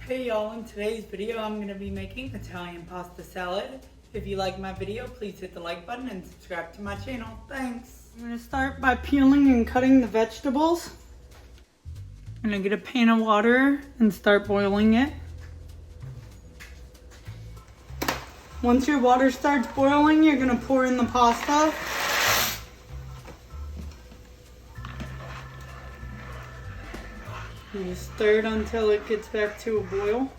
Hey y'all, in today's video I'm going to be making Italian pasta salad. If you like my video, please hit the like button and subscribe to my channel. Thanks. I'm going to start by peeling and cutting the vegetables. I'm going to get a pan of water and start boiling it. Once your water starts boiling, you're going to pour in the pasta. You stir it until it gets back to a boil.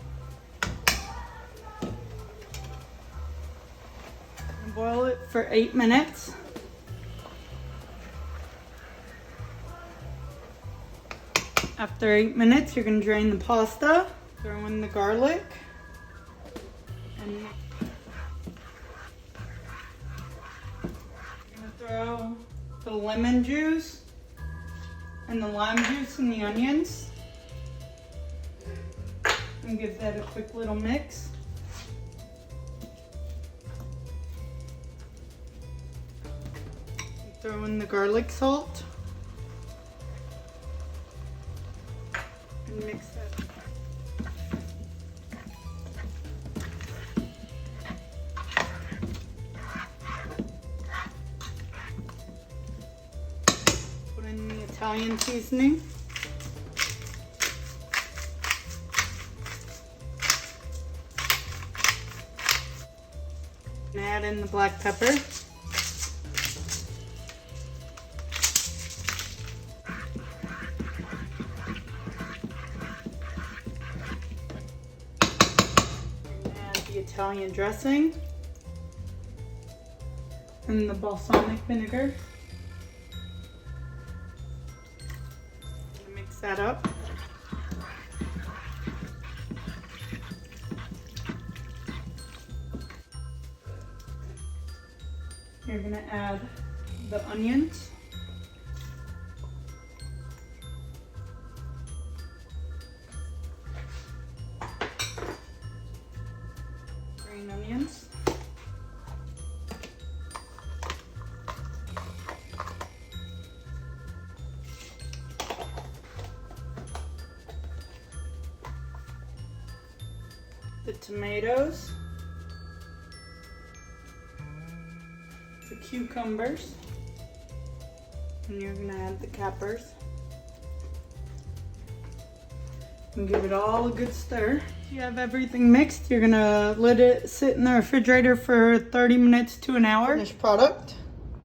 Boil it for 8 minutes. After 8 minutes, you're going to drain the pasta, throw in the garlic, and you're going to throw the lemon juice and the lime juice and the onions. And give that a quick little mix. Throw in the garlic salt. And mix that. Put in the Italian seasoning. And add in the black pepper. And add the Italian dressing and the balsamic vinegar. Mix that up. You're going to add the onions. Green onions. The tomatoes. The cucumbers, and you're gonna add the capers and give it all a good stir. You have everything mixed. You're gonna let it sit in the refrigerator for 30 minutes to an hour. Finished product.